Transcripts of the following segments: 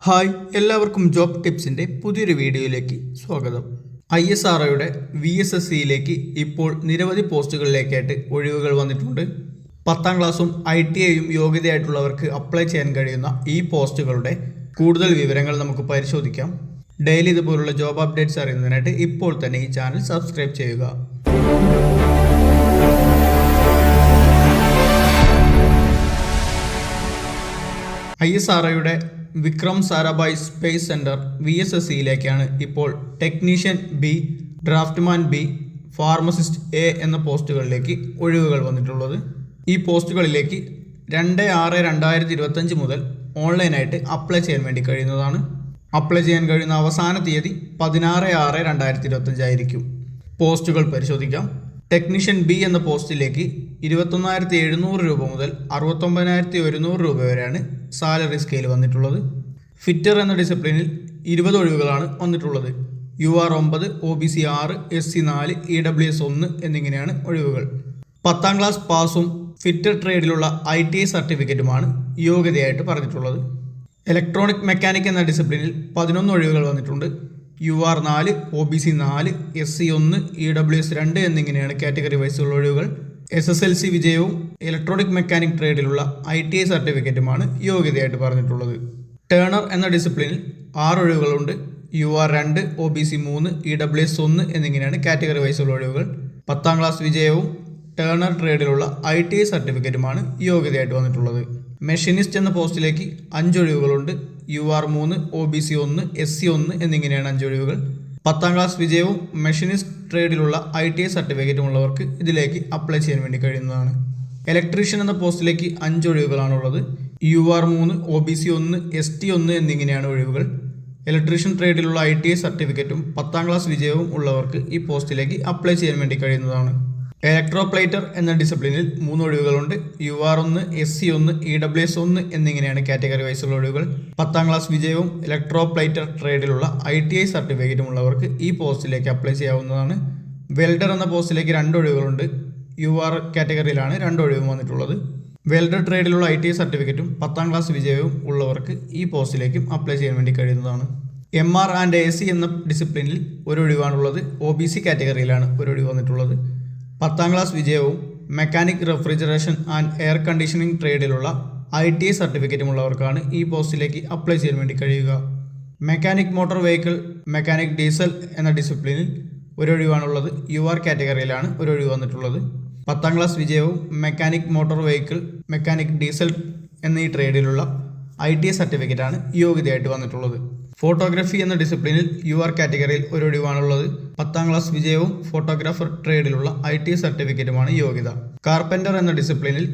Hi, എല്ലാവർക്കും job ടിപ്സിൻ്റെ പുതിയൊരു വീഡിയോയിലേക്ക് സ്വാഗതം. ISROയുടെ VSSCയിലേക്ക് ഇപ്പോൾ നിരവധി പോസ്റ്റുകളിലേക്കായിട്ട് ഒഴിവുകൾ വന്നിട്ടുണ്ട്. 10ാം ക്ലാസ്സും ITIയും യോഗ്യതയായിട്ടുള്ളവർക്ക് അപ്ലൈ ചെയ്യാൻ കഴിയുന്ന ഈ പോസ്റ്റുകളുടെ കൂടുതൽ വിവരങ്ങൾ നമുക്ക് പരിശോധിക്കാം. ഡെയിലി ഇതുപോലുള്ള ജോബ് അപ്ഡേറ്റ്സ് അറിയുന്നതിനായിട്ട് ഇപ്പോൾ തന്നെ ഈ ചാനൽ സബ്സ്ക്രൈബ് ചെയ്യുക. ISROയുടെ വിക്രം സാരാഭായ് സ്പേസ് സെൻറ്റർ VSSCയിലേക്കാണ് ഇപ്പോൾ technician B, draughtsman B, pharmacist A എന്ന പോസ്റ്റുകളിലേക്ക് ഒഴിവുകൾ വന്നിട്ടുള്ളത്. ഈ പോസ്റ്റുകളിലേക്ക് 2/6/2025 മുതൽ ഓൺലൈനായിട്ട് അപ്ലൈ ചെയ്യാൻ വേണ്ടി കഴിയുന്നതാണ്. അപ്ലൈ ചെയ്യാൻ കഴിയുന്ന അവസാന തീയതി 16/6/2025 ആയിരിക്കും. പോസ്റ്റുകൾ പരിശോധിക്കാം. ടെക്നീഷ്യൻ B എന്ന പോസ്റ്റിലേക്ക് 21,700 രൂപ മുതൽ 69,100 രൂപ വരെയാണ് സാലറി സ്കെയിൽ വന്നിട്ടുള്ളത്. ഫിറ്റർ എന്ന ഡിസിപ്ലിനിൽ 20 ഒഴിവുകളാണ് വന്നിട്ടുള്ളത്. UR 9, OBC 6, SC 4, EWS 1 എന്നിങ്ങനെയാണ് ഒഴിവുകൾ. 10ാം ക്ലാസ് പാസും ഫിറ്റർ ട്രേഡിലുള്ള ITI സർട്ടിഫിക്കറ്റുമാണ് യോഗ്യതയായിട്ട് പറഞ്ഞിട്ടുള്ളത്. ഇലക്ട്രോണിക് മെക്കാനിക് എന്ന ഡിസിപ്ലിനിൽ 11 ഒഴിവുകൾ വന്നിട്ടുണ്ട്. UR 4, OBC 4, SC 1, EWS 2 എന്നിങ്ങനെയാണ് കാറ്റഗറി വൈസുള്ള ഒഴിവുകൾ. SSLC വിജയവും ഇലക്ട്രോണിക് മെക്കാനിക് ട്രേഡിലുള്ള ITI സർട്ടിഫിക്കറ്റുമാണ് യോഗ്യതയായിട്ട് പറഞ്ഞിട്ടുള്ളത്. ടേണർ എന്ന ഡിസിപ്ലിനിൽ 6 ഒഴിവുകളുണ്ട്. UR 2, OBC 3, EWS 1 എന്നിങ്ങനെയാണ് കാറ്റഗറി വൈസുള്ള ഒഴിവുകൾ. 10ാം ക്ലാസ് വിജയവും ടേണർ ട്രേഡിലുള്ള ITI സർട്ടിഫിക്കറ്റുമാണ് യോഗ്യതയായിട്ട് വന്നിട്ടുള്ളത്. മെഷീനിസ്റ്റ് എന്ന പോസ്റ്റിലേക്ക് 5 ഒഴിവുകളുണ്ട്. UR 3, OBC 1, SC 1 എന്നിങ്ങനെയാണ് 5 ഒഴിവുകൾ. 10ാം ക്ലാസ് വിജയവും മെഷീനിസ്റ്റ് ട്രേഡിലുള്ള ITI സർട്ടിഫിക്കറ്റും ഉള്ളവർക്ക് ഇതിലേക്ക് അപ്ലൈ ചെയ്യാൻ വേണ്ടി കഴിയുന്നതാണ്. ഇലക്ട്രീഷ്യൻ എന്ന പോസ്റ്റിലേക്ക് 5 ഒഴിവുകളാണുള്ളത്. UR 3, OBC 1, ST 1 എന്നിങ്ങനെയാണ് ഒഴിവുകൾ. ഇലക്ട്രീഷ്യൻ ട്രേഡിലുള്ള ITI സർട്ടിഫിക്കറ്റും 10ാം ക്ലാസ് വിജയവും ഉള്ളവർക്ക് ഈ പോസ്റ്റിലേക്ക് അപ്ലൈ ചെയ്യാൻ വേണ്ടി കഴിയുന്നതാണ്. ഇലക്ട്രോപ്ലേറ്റർ എന്ന ഡിസിപ്ലിനിൽ 3 ഒഴിവുകളുണ്ട്. UR 1, SC 1, EWS 1 എന്നിങ്ങനെയാണ് കാറ്റഗറി വൈസുള്ള ഒഴിവുകൾ. 10ാം ക്ലാസ് വിജയവും ഇലക്ട്രോപ്ലേറ്റർ ട്രേഡിലുള്ള ITI സർട്ടിഫിക്കറ്റും ഉള്ളവർക്ക് ഈ പോസ്റ്റിലേക്ക് അപ്ലൈ ചെയ്യാവുന്നതാണ്. വെൽഡർ എന്ന പോസ്റ്റിലേക്ക് 2 ഒഴിവുകളുണ്ട്. UR കാറ്റഗറിയിലാണ് 2 ഒഴിവും വന്നിട്ടുള്ളത്. വെൽഡർ ട്രേഡിലുള്ള ITI സർട്ടിഫിക്കറ്റും 10ാം ക്ലാസ് വിജയവും ഉള്ളവർക്ക് ഈ പോസ്റ്റിലേക്കും അപ്ലൈ ചെയ്യാൻ വേണ്ടി കഴിയുന്നതാണ്. MR ആൻഡ് AC എന്ന ഡിസിപ്ലിനിൽ 1 ഒഴിവാണുള്ളത്. OBC കാറ്റഗറിയിലാണ് 1 ഒഴിവ് വന്നിട്ടുള്ളത്. 10ാം ക്ലാസ് വിജയവും mechanic refrigeration and air conditioning ട്രേഡിലുള്ള ITI സർട്ടിഫിക്കറ്റും ഉള്ളവർക്കാണ് ഈ പോസ്റ്റിലേക്ക് അപ്ലൈ ചെയ്യാൻ വേണ്ടി കഴിയുക. Mechanic motor vehicle, mechanic diesel എന്ന ഡിസിപ്ലിനിൽ 1 ഒഴിവാണുള്ളത്. UR കാറ്റഗറിയിലാണ് 1 ഒഴിവ് വന്നിട്ടുള്ളത്. 10ാം ക്ലാസ് വിജയവും mechanic motor vehicle, mechanic diesel എന്നീ ട്രേഡിലുള്ള ITI സർട്ടിഫിക്കറ്റാണ് യോഗ്യതയായിട്ട് വന്നിട്ടുള്ളത്. ഫോട്ടോഗ്രാഫി എന്ന ഡിസിപ്ലിനിൽ UR കാറ്റഗറിയിൽ 1 ഒഴിവാണുള്ളത്. 10ാം ക്ലാസ് വിജയവും ഫോട്ടോഗ്രാഫർ ട്രേഡിലുള്ള ITI സർട്ടിഫിക്കറ്റുമാണ് യോഗ്യത. കാർപ്പൻ്റർ എന്ന ഡിസിപ്ലിനിൽ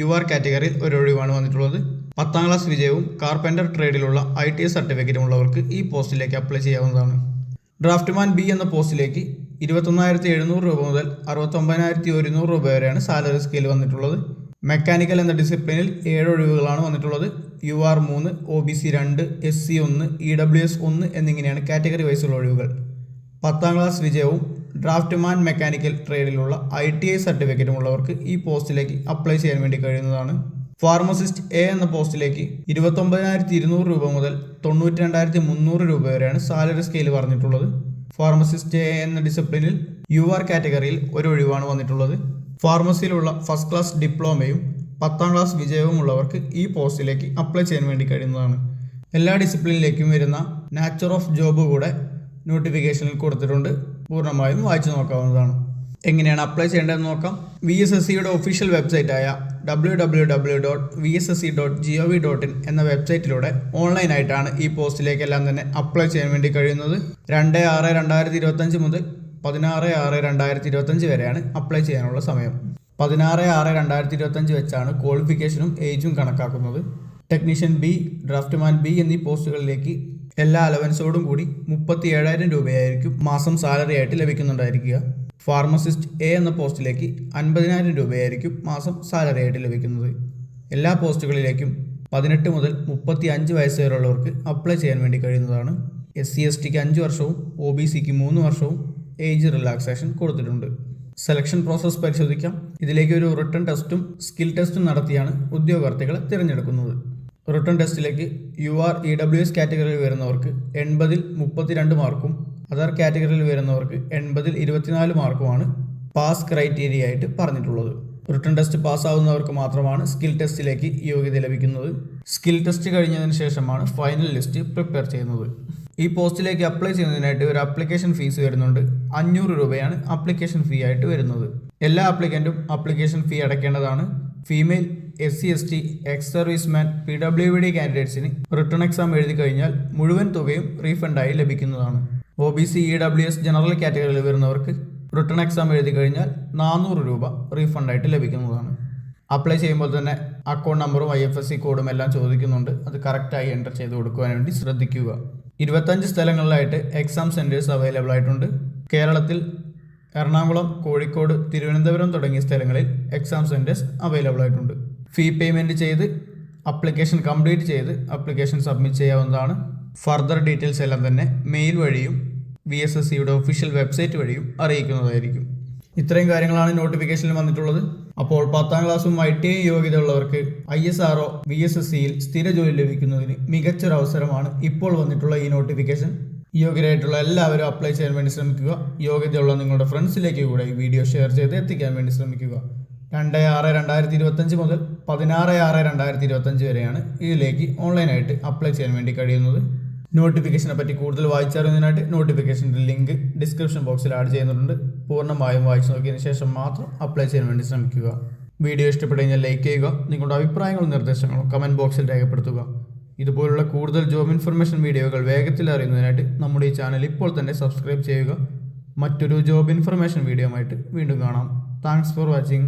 UR കാറ്റഗറിയിൽ 1 ഒഴിവാണ് വന്നിട്ടുള്ളത്. 10ാം ക്ലാസ് വിജയവും കാർപ്പൻ്റർ ട്രേഡിലുള്ള ITI സർട്ടിഫിക്കറ്റും ഉള്ളവർക്ക് ഈ പോസ്റ്റിലേക്ക് അപ്ലൈ ചെയ്യാവുന്നതാണ്. ഡ്രാഫ്റ്റ്മാൻ B എന്ന പോസ്റ്റിലേക്ക് 21,700 രൂപ മുതൽ 69,100 രൂപ വരെയാണ് സാലറി സ്കെയിൽ വന്നിട്ടുള്ളത്. മെക്കാനിക്കൽ എന്ന ഡിസിപ്ലിനിൽ 7 ഒഴിവുകളാണ് വന്നിട്ടുള്ളത്. UR 3, OBC 2, SC 1, EWS 1 എന്നിങ്ങനെയാണ് കാറ്റഗറി വൈസുള്ള ഒഴിവുകൾ. 10ാം ക്ലാസ് വിജയവും ഡ്രാഫ്റ്റ്മാൻ മെക്കാനിക്കൽ ട്രേഡിലുള്ള ITI സർട്ടിഫിക്കറ്റും ഉള്ളവർക്ക് ഈ പോസ്റ്റിലേക്ക് അപ്ലൈ ചെയ്യാൻ വേണ്ടി കഴിയുന്നതാണ്. ഫാർമസിസ്റ്റ് A എന്ന പോസ്റ്റിലേക്ക് 29,200 രൂപ മുതൽ 92,300 രൂപ വരെയാണ് സാലറി സ്കെയിൽ പറഞ്ഞിട്ടുള്ളത്. ഫാർമസിസ്റ്റ് A എന്ന ഡിസിപ്ലിനിൽ UR കാറ്റഗറിയിൽ 1 ഒഴിവാണ് വന്നിട്ടുള്ളത്. ഫാർമസിയിലുള്ള ഫസ്റ്റ് ക്ലാസ് ഡിപ്ലോമയും 10ാം ക്ലാസ് വിജയവും ഉള്ളവർക്ക് ഈ പോസ്റ്റിലേക്ക് അപ്ലൈ ചെയ്യാൻ വേണ്ടി കഴിയുന്നതാണ്. എല്ലാ ഡിസിപ്ലിനിലേക്കും വരുന്ന നാച്ചർ ഓഫ് ജോബ് കൂടെ നോട്ടിഫിക്കേഷനിൽ കൊടുത്തിട്ടുണ്ട്. പൂർണ്ണമായും വായിച്ചു നോക്കാവുന്നതാണ്. എങ്ങനെയാണ് അപ്ലൈ ചെയ്യേണ്ടതെന്ന് നോക്കാം. VSSCയുടെ ഒഫീഷ്യൽ വെബ്സൈറ്റായ www.vssc.gov.in എന്ന വെബ്സൈറ്റിലൂടെ ഓൺലൈനായിട്ടാണ് ഈ പോസ്റ്റിലേക്കെല്ലാം തന്നെ അപ്ലൈ ചെയ്യാൻ വേണ്ടി കഴിയുന്നത്. 2/6/2025 മുതൽ 16/6/2025 വരെയാണ് അപ്ലൈ ചെയ്യാനുള്ള സമയം. 16/6/2025 വെച്ചാണ് ക്വാളിഫിക്കേഷനും ഏജും കണക്കാക്കുന്നത്. ടെക്നീഷ്യൻ B, ഡ്രാഫ്റ്റ്മാൻ B എന്നീ പോസ്റ്റുകളിലേക്ക് എല്ലാ അലവൻസോടും കൂടി 37,000 രൂപയായിരിക്കും മാസം സാലറി ആയിട്ട് ലഭിക്കുന്നുണ്ടായിരിക്കുക. ഫാർമസിസ്റ്റ് A എന്ന പോസ്റ്റിലേക്ക് 50,000 രൂപയായിരിക്കും മാസം സാലറി ആയിട്ട് ലഭിക്കുന്നത്. എല്ലാ പോസ്റ്റുകളിലേക്കും 18 മുതൽ 35 വയസ്സ് വരെയുള്ളവർക്ക് അപ്ലൈ ചെയ്യാൻ വേണ്ടി കഴിയുന്നതാണ്. SC/STക്ക് 5 വർഷവും OBCക്ക് 3 വർഷവും ഏജ് റിലാക്സേഷൻ കൊടുത്തിട്ടുണ്ട്. സെലക്ഷൻ പ്രോസസ്സ് പരിശോധിക്കാം. ഇതിലേക്ക് ഒരു റിട്ടൺ ടെസ്റ്റും സ്കിൽ ടെസ്റ്റും നടത്തിയാണ് ഉദ്യോഗാർത്ഥികളെ തിരഞ്ഞെടുക്കുന്നത്. റിട്ടൺ ടെസ്റ്റിലേക്ക് UR EWS കാറ്റഗറിയിൽ വരുന്നവർക്ക് 80-ൽ 32 മാർക്കും അതർ കാറ്റഗറിയിൽ വരുന്നവർക്ക് 80-ൽ 24 മാർക്കുമാണ് പാസ് ക്രൈറ്റീരിയ ആയിട്ട് പറഞ്ഞിട്ടുള്ളത്. റിട്ടൺ ടെസ്റ്റ് പാസ്സാവുന്നവർക്ക് മാത്രമാണ് സ്കിൽ ടെസ്റ്റിലേക്ക് യോഗ്യത ലഭിക്കുന്നത്. സ്കിൽ ടെസ്റ്റ് കഴിഞ്ഞതിന് ശേഷമാണ് ഫൈനൽ ലിസ്റ്റ് പ്രിപ്പയർ ചെയ്യുന്നത്. ഈ പോസ്റ്റിലേക്ക് അപ്ലൈ ചെയ്യുന്നതിനായിട്ട് ഒരു ആപ്ലിക്കേഷൻ ഫീസ് വരുന്നുണ്ട്. 500 രൂപയാണ് ആപ്ലിക്കേഷൻ ഫീ ആയിട്ട് വരുന്നത്. എല്ലാ ആപ്ലിക്കൻറ്റും ആപ്ലിക്കേഷൻ ഫീ അടയ്ക്കേണ്ടതാണ്. Female, SC/ST, ex serviceman, PWD കാൻഡിഡേറ്റ്സിന് റിട്ടൺ എക്സാം എഴുതി കഴിഞ്ഞാൽ മുഴുവൻ തുകയും റീഫണ്ടായി ലഭിക്കുന്നതാണ്. OBC EWS ജനറൽ കാറ്റഗറിയിൽ വരുന്നവർക്ക് റിട്ടൺ എക്സാം എഴുതി കഴിഞ്ഞാൽ 400 രൂപ റീഫണ്ടായിട്ട് ലഭിക്കുന്നതാണ്. അപ്ലൈ ചെയ്യുമ്പോൾ തന്നെ അക്കൗണ്ട് നമ്പറും IFSC കോഡും എല്ലാം ചോദിക്കുന്നുണ്ട്. അത് കറക്റ്റായി എൻ്റർ ചെയ്ത് കൊടുക്കുവാൻ വേണ്ടി ശ്രദ്ധിക്കുക. 25 സ്ഥലങ്ങളിലായിട്ട് എക്സാം സെൻറ്റേഴ്സ് അവൈലബിൾ ആയിട്ടുണ്ട്. കേരളത്തിൽ എറണാകുളം, കോഴിക്കോട്, തിരുവനന്തപുരം തുടങ്ങിയ സ്ഥലങ്ങളിൽ എക്സാം സെൻറ്റേഴ്സ് അവൈലബിൾ ആയിട്ടുണ്ട്. ഫീ പേയ്മെൻറ്റ് ചെയ്ത് അപ്ലിക്കേഷൻ കംപ്ലീറ്റ് ചെയ്ത് അപ്ലിക്കേഷൻ സബ്മിറ്റ് ചെയ്യാവുന്നതാണ്. ഫർദർ ഡീറ്റെയിൽസ് എല്ലാം തന്നെ മെയിൽ വഴിയും VSSCയുടെ ഒഫീഷ്യൽ വെബ്സൈറ്റ് വഴിയും അറിയിക്കുന്നതായിരിക്കും. ഇത്രയും കാര്യങ്ങളാണ് നോട്ടിഫിക്കേഷനിൽ വന്നിട്ടുള്ളത്. അപ്പോൾ 10ാം ക്ലാസ്സും ITI യോഗ്യതയുള്ളവർക്ക് ISRO VSSCയിൽ സ്ഥിര ജോലി ലഭിക്കുന്നതിന് മികച്ചൊരവസരമാണ് ഇപ്പോൾ വന്നിട്ടുള്ള ഈ നോട്ടിഫിക്കേഷൻ. യോഗ്യരായിട്ടുള്ള എല്ലാവരും അപ്ലൈ ചെയ്യാൻ വേണ്ടി ശ്രമിക്കുക. യോഗ്യതയുള്ള നിങ്ങളുടെ ഫ്രണ്ട്സിലേക്ക് കൂടെ ഈ വീഡിയോ ഷെയർ ചെയ്ത് എത്തിക്കാൻ വേണ്ടി ശ്രമിക്കുക. 2/6/2025 മുതൽ 16/6/2025 വരെയാണ് ഇതിലേക്ക് ഓൺലൈനായിട്ട് അപ്ലൈ ചെയ്യാൻ വേണ്ടി കഴിയുന്നത്. നോട്ടിഫിക്കേഷനെ പറ്റി കൂടുതൽ വായിച്ചറിയുന്നതിനായിട്ട് നോട്ടിഫിക്കേഷൻ്റെ ലിങ്ക് ഡിസ്ക്രിപ്ഷൻ ബോക്സിൽ ആഡ് ചെയ്യുന്നുണ്ട്. പൂർണ്ണമായും വായിച്ചു നോക്കിയതിന് ശേഷം മാത്രം അപ്ലൈ ചെയ്യാൻ വേണ്ടി ശ്രമിക്കുക. വീഡിയോ ഇഷ്ടപ്പെട്ടു കഴിഞ്ഞാൽ ലൈക്ക് ചെയ്യുക. നിങ്ങളുടെ അഭിപ്രായങ്ങളും നിർദ്ദേശങ്ങളും കമൻറ്റ് ബോക്സിൽ രേഖപ്പെടുത്തുക. ഇതുപോലുള്ള കൂടുതൽ ജോബ് ഇൻഫർമേഷൻ വീഡിയോകൾ വേഗത്തിൽ അറിയുന്നതിനായിട്ട് നമ്മുടെ ഈ ചാനൽ ഇപ്പോൾ തന്നെ സബ്സ്ക്രൈബ് ചെയ്യുക. മറ്റൊരു ജോബ് ഇൻഫർമേഷൻ വീഡിയോ ആയിട്ട് വീണ്ടും കാണാം. Thanks for watching.